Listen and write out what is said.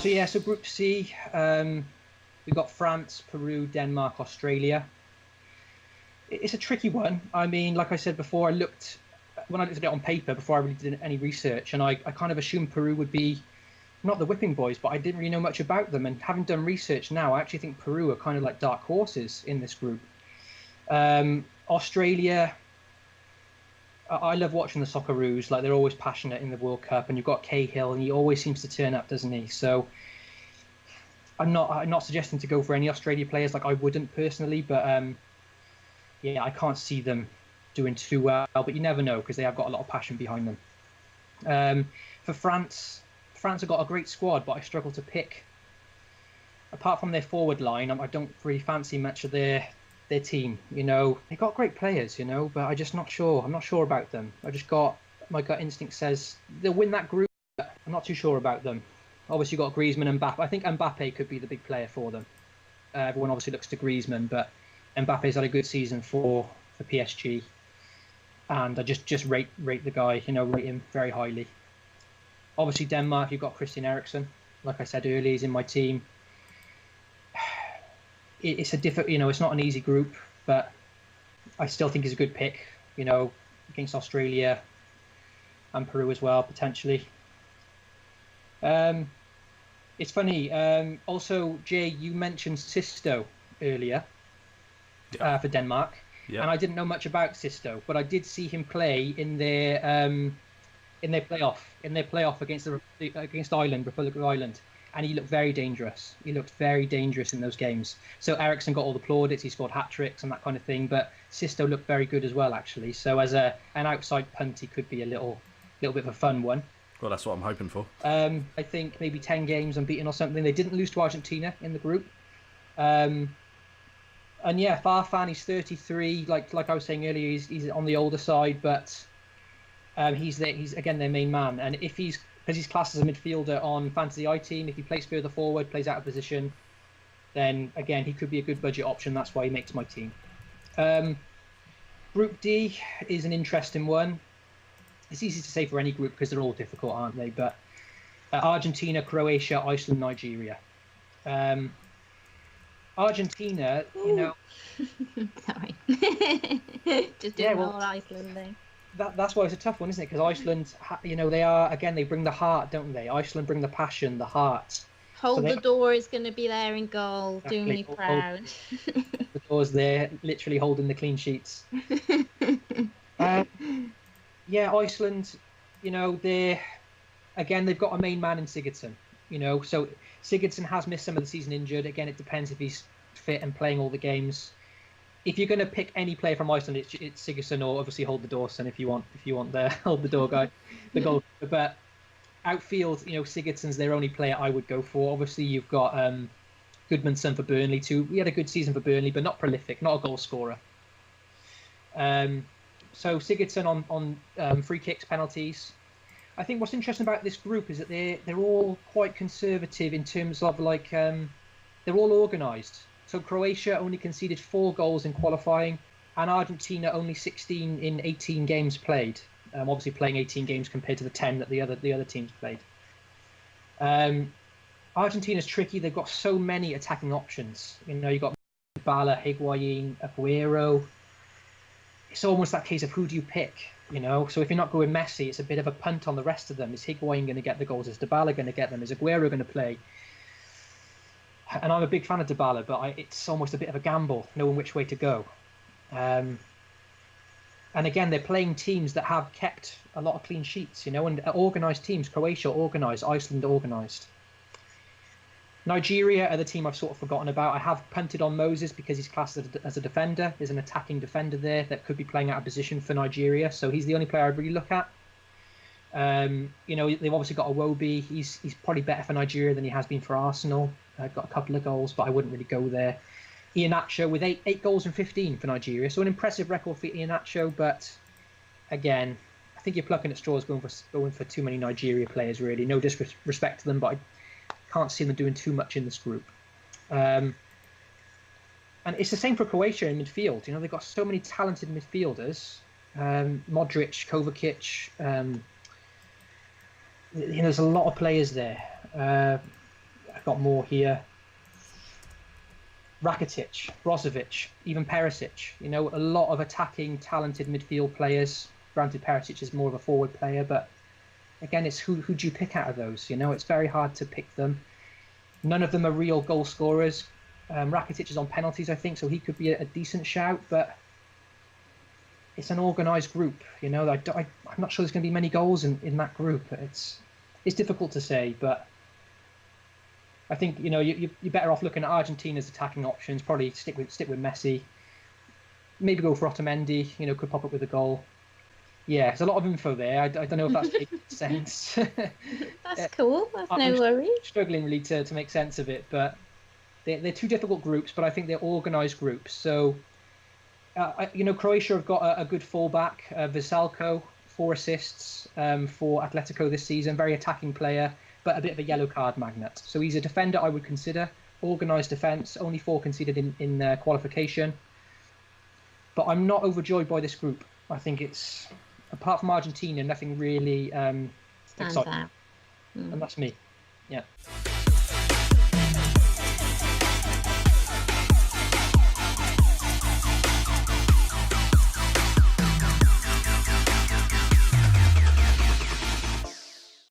So Group C, we've got France, Peru, Denmark, Australia. It's a tricky one. I mean, like I said before, when I looked at it on paper before I really did any research, and I kind of assumed Peru would be not the whipping boys, but I didn't really know much about them. And having done research now, I actually think Peru are kind of like dark horses in this group. Australia, I love watching the Socceroos. Like, they're always passionate in the World Cup, and you've got Cahill, and he always seems to turn up, doesn't he? So I'm not suggesting to go for any Australia players. Like, I wouldn't personally, but yeah, I can't see them doing too well. But you never know, because they have got a lot of passion behind them. For France have got a great squad, but I struggle to pick. Apart from their forward line, I don't really fancy much of their team. You know, they got great players, you know, but I'm just not sure. I'm not sure about them. My gut instinct says they'll win that group, but I'm not too sure about them. Obviously, you've got Griezmann and Mbappe. I think Mbappe could be the big player for them. Everyone obviously looks to Griezmann, but Mbappe's had a good season for PSG, and I just rate the guy. You know, rate him very highly. Obviously, Denmark, you've got Christian Eriksen. Like I said earlier, he's in my team. It's it's not an easy group, but I still think he's a good pick. You know, against Australia and Peru as well, potentially. It's funny. Also, Jay, you mentioned Sisto earlier for Denmark, and I didn't know much about Sisto, but I did see him play in their playoff against Ireland, Republic of Ireland, and he looked very dangerous. He looked very dangerous in those games. So Eriksen got all the plaudits, he scored hat tricks and that kind of thing, but Sisto looked very good as well, actually. So as an outside punt, he could be a little bit of a fun one. Well, that's what I'm hoping for. I think maybe 10 games unbeaten or something. They didn't lose to Argentina in the group. And yeah, Farfan, he's 33. Like I was saying earlier, he's on the older side, but he's again their main man. And because he's classed as a midfielder on Fantasy I Team, if he plays further forward, plays out of position, then again he could be a good budget option. That's why he makes my team. Group D is an interesting one. It's easy to say for any group because they're all difficult, aren't they? But Argentina, Croatia, Iceland, Nigeria. Argentina, Ooh. you know. Sorry. Just doing the whole Iceland thing. That's why it's a tough one, isn't it? Because Iceland, you know, they bring the heart, don't they? Iceland bring the passion, the heart. Hold the door is going to be there in goal. Exactly. Do me proud. The door's there, literally holding the clean sheets. Yeah, Iceland, you know, they've got a main man in Sigurdsson, you know, so Sigurdsson has missed some of the season injured. Again, it depends if he's fit and playing all the games. If you're going to pick any player from Iceland, it's Sigurdsson, or obviously Hold the Doorson if you want the Hold the Door guy, the goalkeeper. But outfield, you know, Sigurdsson's their only player I would go for. Obviously, you've got Goodmanson for Burnley too. He had a good season for Burnley, but not prolific, not a goal scorer. So Sigurdsson on free kicks, penalties. I think what's interesting about this group is that they're all quite conservative in terms of they're all organised. So Croatia only conceded 4 goals in qualifying, and Argentina only 16 in 18 games played. Obviously playing 18 games compared to the 10 that the other teams played. Argentina's tricky. They've got so many attacking options. You know, you've got Bala, Higuain, Aguero. It's almost that case of who do you pick, you know? So if you're not going Messi, it's a bit of a punt on the rest of them. Is Higuain going to get the goals? Is Dybala going to get them? Is Aguero going to play? And I'm a big fan of Dybala, but it's almost a bit of a gamble, knowing which way to go. And again, they're playing teams that have kept a lot of clean sheets, you know, and organised teams. Croatia organised, Iceland organised. Nigeria are the team I've sort of forgotten about. I have punted on Moses because he's classed as a defender. There's an attacking defender there that could be playing out of position for Nigeria, so he's the only player I'd really look at. You know, they've obviously got Iwobi. He's probably better for Nigeria than he has been for Arsenal. Got a couple of goals, but I wouldn't really go there. Iheanacho with 8 goals and 15 for Nigeria, so an impressive record for Iheanacho. But again, I think you're plucking at straws going for too many Nigeria players. Really, no disrespect to them, but I can't see them doing too much in this group. And it's the same for Croatia in midfield. You know, they've got so many talented midfielders. Modric, Kovacic. You know, there's a lot of players there. I've got more here. Rakitic, Brozovic, even Perisic. You know, a lot of attacking, talented midfield players. Granted, Perisic is more of a forward player, but again, it's who do you pick out of those? You know, it's very hard to pick them. None of them are real goal scorers. Rakitic is on penalties, I think, so he could be a decent shout, but it's an organised group. You know, I'm not sure there's going to be many goals in that group. It's difficult to say, but I think, you know, you're better off looking at Argentina's attacking options. Probably stick with Messi. Maybe go for Otamendi. You know, could pop up with a goal. Yeah, there's a lot of info there. I don't know if that's making sense. That's cool. That's no I'm worry. Struggling really to make sense of it, but they're two difficult groups. But I think they're organised groups. So, you know, Croatia have got a good fullback, Veselko, 4 assists for Atletico this season. Very attacking player, but a bit of a yellow card magnet. So he's a defender I would consider. Organised defence, only 4 conceded in qualification. But I'm not overjoyed by this group. I think it's, apart from Argentina, nothing really stands exciting. out. And that's me. Yeah.